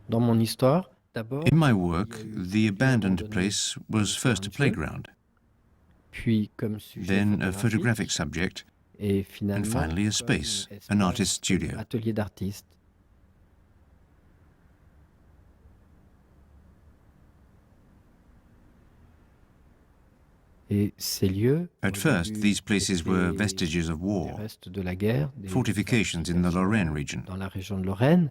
Dans mon histoire, In d'abord, my il y work, a eu the l'idée à un moment abandoned donné place de was faire first un a film, playground, puis comme sujet then a photographic photographique, subject, et and finalement finally a comme space, an artist's espace, comme studio. atelier d'artiste. Et ces lieux, At au first, début, these places were étaient vestiges of des war, restes de la guerre, des fortifications in the Lorraine fortifications region. dans la région de Lorraine,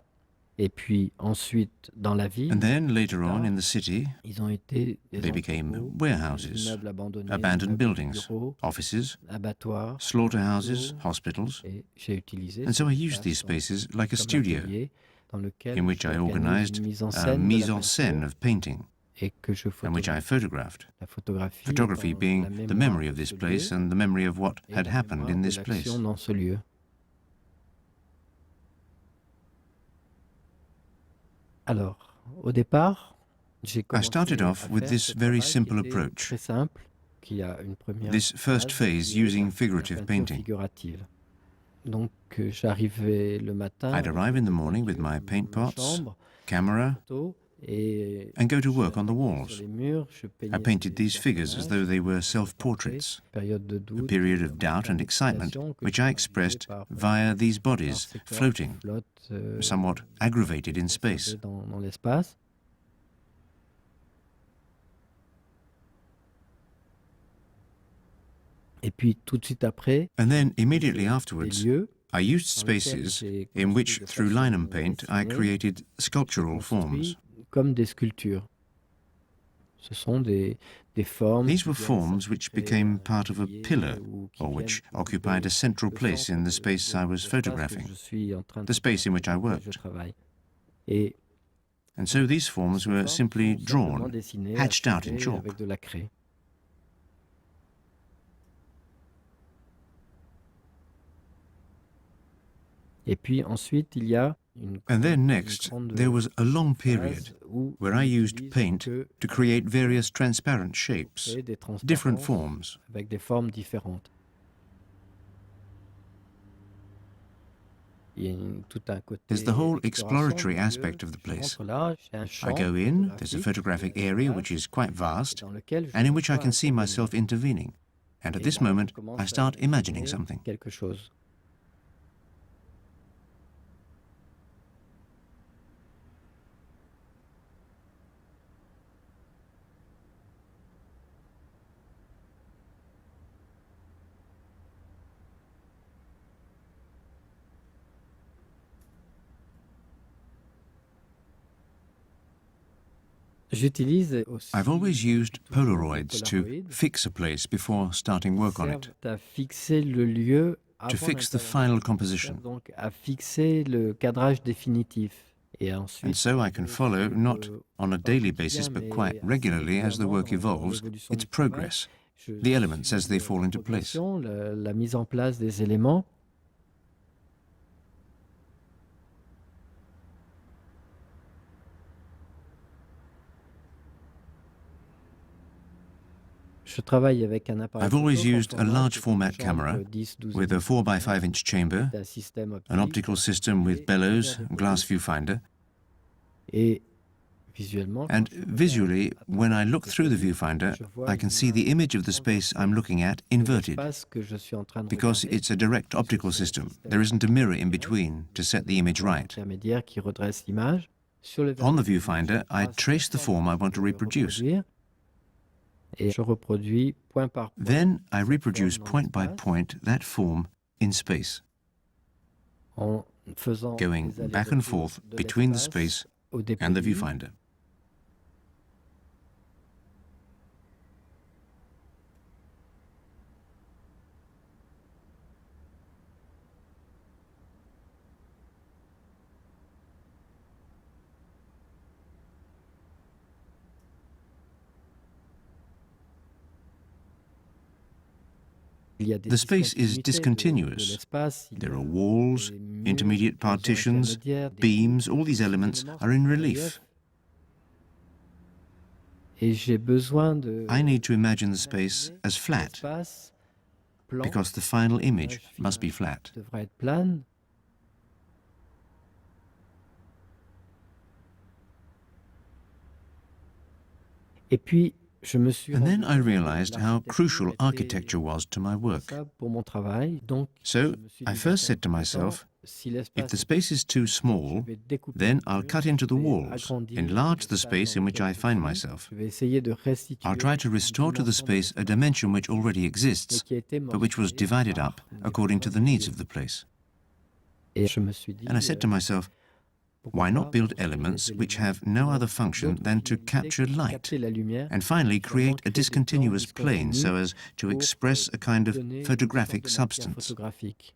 et puis ensuite dans la And ville, then, plus later on, tard, in the city, ils ont été des they became entrepôts, des warehouses, immeubles abandonnés, des abandoned immeubles de buildings, bureaux, offices, abattoirs, slaughterhouses, enclos, hospitals. et j'ai utilisé And so ces I used these espaces spaces like a comme studio, atelier dans in lequel which I j'organise organized une mise en a scène de la mise en scène peinture of painting, et que je and which I photographie. photographed. La photographie Photography étant being la the mémoire memory de of this ce place lieu and the memory of what et had la happened mémoire in de this l'action place. dans ce lieu. Alors, au départ, j'ai I started commencé à off with faire this ce very travail qui simple était approach, très simple, qui a une première this first phase phase qui est using la figurative peinture painting. figurative. Donc, j'arrivais le matin I'd avec arrive mes in the pots de morning with peinture my dans paint ma pots, chambre, camera, photos, et and go to work on the j'attaquais sur walls. les murs, je I peignais painted des these figures as though personnages, they were des portraits, self-portraits, période de a doute, period of doubt and excitement, d'excitation que which je I traduisais expressed par via these bodies ces corps qui floating, flottent, somewhat aggravated in space. observés dans l'espace. Et puis tout de suite après, And then, j'ai immediately utilisé des afterwards, lieux I used dans lesquels spaces j'ai in construit which, de through façon linoum paint, I dessinée, created j'ai sculptural forms. construit comme des sculptures. Ce sont des formes These qui were viennent forms which s'articuler became à un part of a pilier pillar, ou qui or viennent which occuper occupied a central le place in the centre space I was de l'espace que photographing, je suis en train de the space in photographier, which I dans lequel je worked. travaille. Et And so these forms ces were formes simply sont simplement drawn, dessinées, hatched out in achevées chalk. avec de la craie. Et puis ensuite, il y a And then une next, grande there was a long period phase où where on I used n'utilise paint que to create various transparent shapes, créer des different transparences forms. avec des formes différentes. Il y a tout un côté There's the whole exploration exploratory du aspect lieu. of the Je place. rentre là, j'ai un I champ go in, there's a photographique, photographic area which espace, is quite vast, dans lequel je and in which I dois can see intervenir. myself intervening. And at Et this là, je moment, commence I à start imagining imaginer something. quelque chose. J'utilise aussi I've always used toujours des Polaroids to Polaroids fix a place before starting qui work on it, servent à fixer le lieu to avant fix the d'intervenir. final Qui composition. servent donc à fixer le cadrage définitif. Et And ensuite, so I can je follow, suivre, not on a pas au daily quotidien, basis, but mais quite assez regularly as the régulièrement work dans evolves, l'évolution its du travail. progress, Je the elements as suis they fall la into place. progression, la mise en place des éléments. Je travaille avec un appareil I've always photo used a grand large format format qui est une camera chambre 10-12 with a 4 by 5 inch chamber, un système an optique optical system et with à bellows, travers des glass photos. viewfinder, Et visuellement, quand and je regarde visually, à when I travers look ces through the photos, viewfinder, je vois I can une see the image of the space I'm looking at de inverted, l'espace que je suis en train de because regarder. it's a direct optical C'est un system. système There isn't a mirror in direct, between to set the image right. intermédiaire qui redresse l'image. Sur le On the vernis, viewfinder, je I trace trace the la form I forme want que to je veux reproduce. reproduire et je reproduis point par point Then I cette reproduce forme dans point by l'espace point that form in space, en faisant going des back and allers-retours forth de between the l'espace space au and the dépoli. viewfinder. Il y a des The space is discontinuités de discontinuous. l'espace. Il y There a are walls, des murs, intermediate des cloisons partitions, intermédiaires, des beams, all these ces elements éléments are in sont en relief. Et j'ai besoin de I need to imagine the space as flat, l'espace plan because the final image l'image must be finale flat. devrait être plane. Et puis, je me suis And rendu then I compte que realized how crucial l'architecture architecture was to my work. était indispensable pour mon travail. Donc, So je me suis I dit, first d'accord, said to maintenant, myself, si if l'espace the est trop space is too petit, je small, vais découper then les I'll murs, cut into je the vais walls, agrandir enlarge the l'espace space dans in which lequel I je find suis. myself. Je vais essayer de I'll try restituer to une restore to the dimension de space a l'espace, dimension which already mais exists, qui a été but which was morcelé divided par up des according to besoins the du needs lieu. of the place. Et je me suis And I dit, said to myself, pourquoi why not pas build construire elements des which éléments have qui no ont other function d'autres than to finalités capture que de light, capter la lumière and et finally finalement create a créer des plans discontinuous plane discontinus so as to pour express a kind of donner une sorte photographic de matière substance. photographique.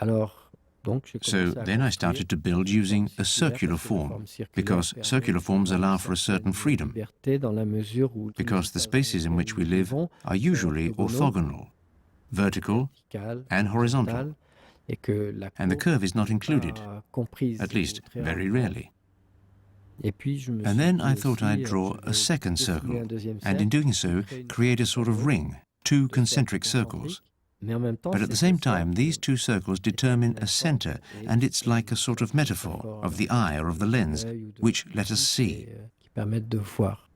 Alors, donc, j'ai So commencé à then I construire started to build une forme using a circulaire circular parce que la form, forme circulaire because permet circular forms d'avoir une allow for a certain certaine freedom, liberté dans la mesure où tous les because the espaces dans spaces in lesquels which we nous live vivons are sont usually orthogonaux, orthogonal, vertical, verticales, and horizontal, horizontales, et que la and the courbe curve is not n'est included, pas comprise at ou least très very rarement. rarely. Et puis, je me And suis then dit I thought aussi, I'd draw je a vais second dessiner circle, un deuxième and in cercle doing et so, créer une create sorte a de sort of tableau ring, two de cercles concentric circles. concentriques. Mais en même temps, But at ces the deux same time, these cercles two circles est une determine a métaphore center, et and it's c'est like a une sort sorte of de metaphor métaphore of the en eye fait or of the de lens, l'œil ou de which let us l'optique see. et qui permettent de voir.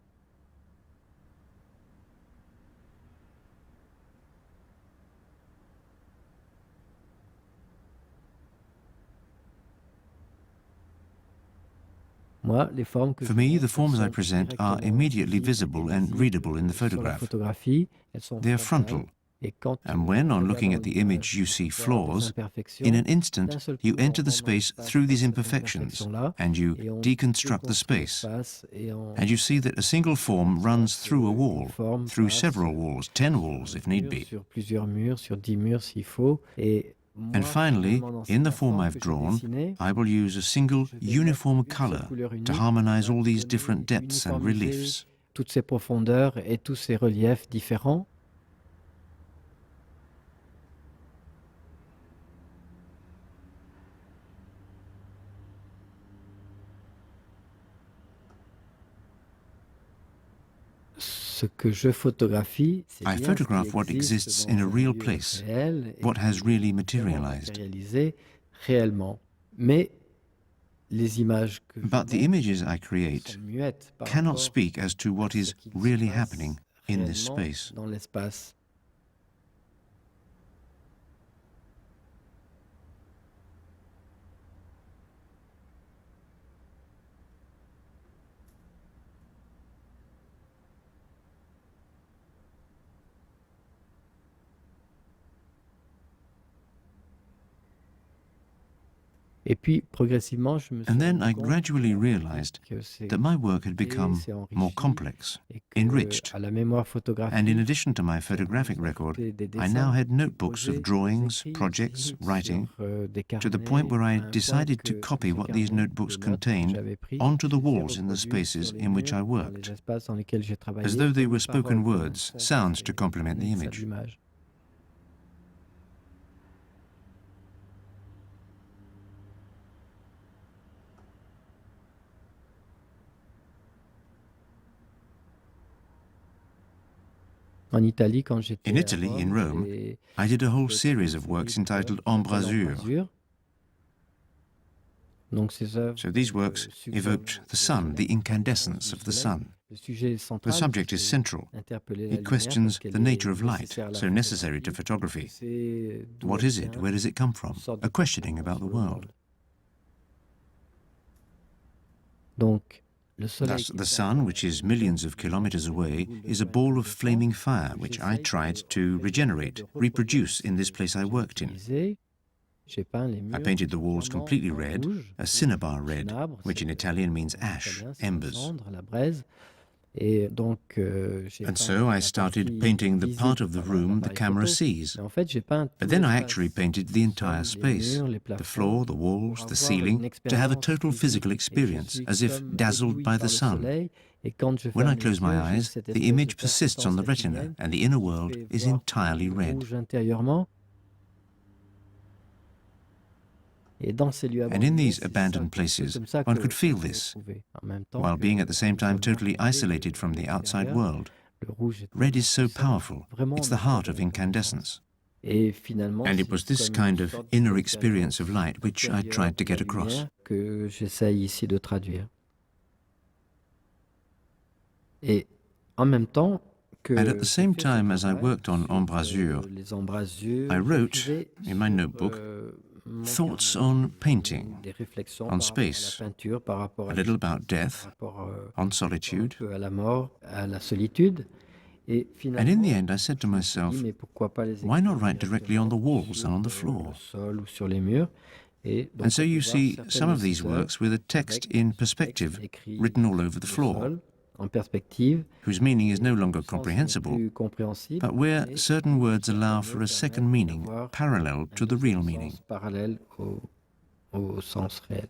Moi, les formes que For je me, the montre, elles forms I sont present are directement immediately visibles et visible and readable in lisibles the sur la photograph. photographie. Elles sont They are frontales frontal, et quand and when, on on regarde looking dans at the image, l'image, you on see peut avoir des flaws, in imperfections. an instant D'un seul you coup, on enter the rentre dans space l'espace through par these cette imperfections, imperfection-là and you et on deconstruct the déconstruit space. l'espace et And you see that a single comme form ça runs through a qu'une wall, forme through passe several walls, 10 sur walls un if need mur, be. sur plusieurs murs, sur 10 murs s'il faut. Et And moi, finally, finalement, dans in the la form forme I've que j'ai drawn, dessinée, I will use a single je vais mettre uniform une seule color couleur to unique qui harmonize va all these different donner, depths and uniformiser reliefs. toutes ces profondeurs et tous ces reliefs différents. Ce que je photographie, c'est I bien ce qui photograph what existe exists dans in a un real lieu place, réel et what has qui really est vraiment materialized. matérialisé réellement. Mais les images que je But the montre images I sont create muettes par cannot rapport speak as to à what ce is qu'il se really passe happening in this réellement space. dans l'espace. Et puis, progressivement, je me suis And then rendu I compte gradually realized que c'est that my work had complété, become c'est more enrichi complex, et que enriched, à la mémoire and in photographique, addition to my j'ai photographic commencé à record, ajouter des I now dessins had notebooks of composés, des drawings, écrits projects, aussi writing, sur des to the point carnets where I à un point decided to que sur copy ces what these carnets notebooks de notes que contained j'avais pris, onto the je les ai walls in the reproduits spaces sur les in which I murs, dans les worked, espaces dans lesquels j'ai as though travaillé, they comme were une spoken parole, comme un words, son sur sounds to complement the les image. images. En Italie, quand In j'étais à Italy, in Rome, Rome, j'ai I did a whole fait toute une series of série works d'œuvres entitled qui s'appellent Embrasure. Embrasure. Donc ces œuvres So these works suggèrent evoked the le sun, the soleil, l'importance incandescence du of the soleil. sun. Le sujet The central, subject is c'est central. interpeller la It lumière parce questions qu'elle the est nature of light, nécessaire à la so necessary to photographie. photography. On sait d'où What elle is it? vient, Where does it come une from? sorte de A questioning questionnement about the sur le world. monde. Donc, le soleil Thus, qui the semble sun, which is millions of kilometers away, is a ball of flaming fire which I tried to regenerate, reproduce in this place I worked in. J'ai peint les I murs painted the walls entièrement completely en red, rouge, a cinnabar red, cinabre, which in Italian means ash, c'est la embers. cendre, la braise. Et donc, j'ai And peint so I la started partie painting the part visible of the par room the l'appareil camera photo. sees. Mais en fait, j'ai peint But tout then I l'espace, actually painted the le entire sol, les space, murs, les the plafonds, floor, the pour walls, the avoir ceiling, une to have a expérience total physique. physical Et je experience, suis as if comme dazzled ébloui by par the le sun. soleil. Et quand je When I ferme close les my yeux, j'ai eyes, cette the espèce de image persists on persistance the retina, rétinienne and the inner qui world fait is voir entirely tout red. rouge intérieurement. Et dans ces lieux And in abandonnés, these c'est abandoned c'est places, comme ça one que could feel je l'ai this, trouvé. En même temps while que being at the same time l'isolement totally complet isolated from de the outside l'extérieur, world. le rouge est Red tellement is so puissant. powerful, Vraiment, it's on the n'a pas heart of incandescence. Et finalement, And it c'est was this comme une kind of sorte inner experience of d'expérience light which I intérieure tried to de la get across. lumière que j'essaye ici de traduire. Et en même temps And at que the je same fais ce time as I travail worked on sur embrasure, les I embrasures, wrote, j'écrivais in my sur notebook, mon thoughts carnet on painting, des réflexions on par rapport à la space, peinture, par rapport a à little l'espace, about par death, rapport on un solitude. peu à la mort, à la solitude. Et And in the finalement, end, I said to je me suis dit, myself, mais pourquoi pas les why not écrire write directly on directement the walls sur and on the le floor? sol ou sur les murs? Et And donc so on peut you voir see certaines some de of these ces œuvres works with a text avec in ce texte perspective écrit written all sur over the le floor, sol, en perspective, whose meaning is no et longer le sens n'est comprehensible, plus compréhensible, but where mais certain qui words chaque allow année for a second permettent meaning d'avoir parallel un to the real deuxième meaning. sens parallèle au sens réel.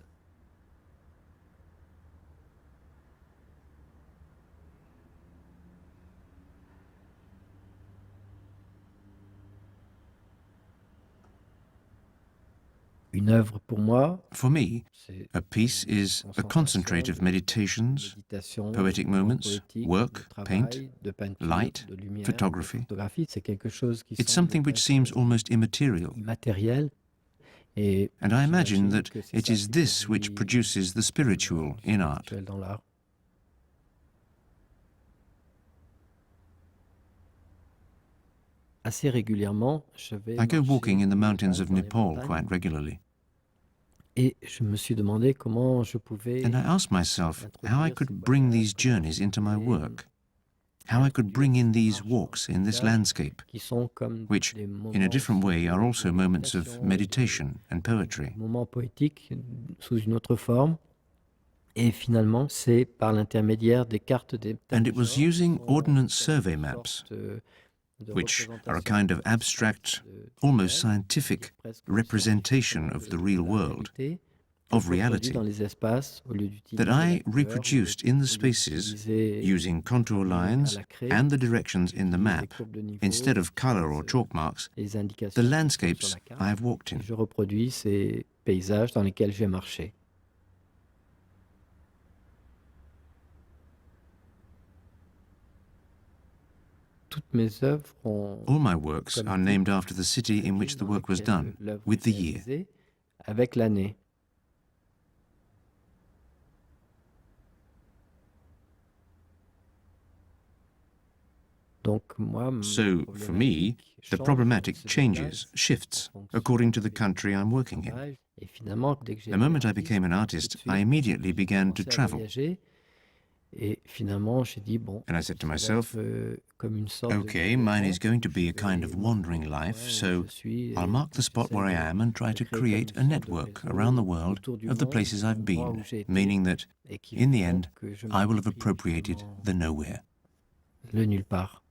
Une œuvre pour moi, For me, c'est a piece une is a concentration concentrate of de meditations, méditation, de poetic moments moments, poétiques, de work, paint, travail, de peinture, light, de lumière, de photography. photographie. C'est quelque chose qui It's semble something which presque seems almost immaterial, immatériel. Et and I imagine j'imagine that que c'est it ça is qui this which produit produces the le spiritual in art. spirituel dans l'art. Assez régulièrement, je vais I go walking marcher in the au mountains Népal, of dans les Nepal montagnes, quite regularly, et je me suis demandé comment je and I pouvais asked myself how I introduire ces could bring voyages, these comment je journeys into my pouvais work, how I could introduire bring in ces these marches, walks ces in this paysages landscape, qui sont comme which, des in a moments different aussi way, are de also moments of méditation, meditation and des poetry. moments poétiques sous une autre forme. Et finalement, c'est par l'intermédiaire des cartes d'état And des it was genres qui using sont ordnance comme survey une maps, sorte de which are a représentation kind of abstraite abstract, almost scientific presque scientifique representation même of the de real la world, réalité, que je of reproduis dans reality, les espaces au lieu that d'utiliser la I couleur, reproduced in the au lieu spaces d'utiliser using un contour crayon à lines la craie. and the directions in the J'utilise les map, courbes de niveau, instead of colour j'utilise or chalk marks, les the indications qui sont sur landscapes la carte I have walked et in. je reproduis ces paysages dans lesquels j'ai marché. Toutes mes œuvres ont All my works comme are titre named after the city la in ville which the dans work was laquelle done, l'œuvre with est the year. réalisée avec l'année. Donc moi, ma So, for me, problématique the change, problematic se changes, déplace en shifts, fonction according to the des country I'm working in. travail. Et finalement, dès que j'ai The été moment I artiste, became an tout de artist, I suite, immediately j'ai began to commencé à travel. voyager. Et finalement, j'ai dit, bon, And I said to ça va myself, être comme une sorte de okay, mine is errance. going to Je be a kind vais of marquer wandering le life, coin où so je suis I'll et mark the spot j'essaye where I am and try de to créer comme create une a sorte de network around the réseau world autour du of the monde, places des I've endroits been, où j'ai été meaning that, et qui in the feront end, que je I will have m'approprie appropriated finalement the nowhere. le nulle part.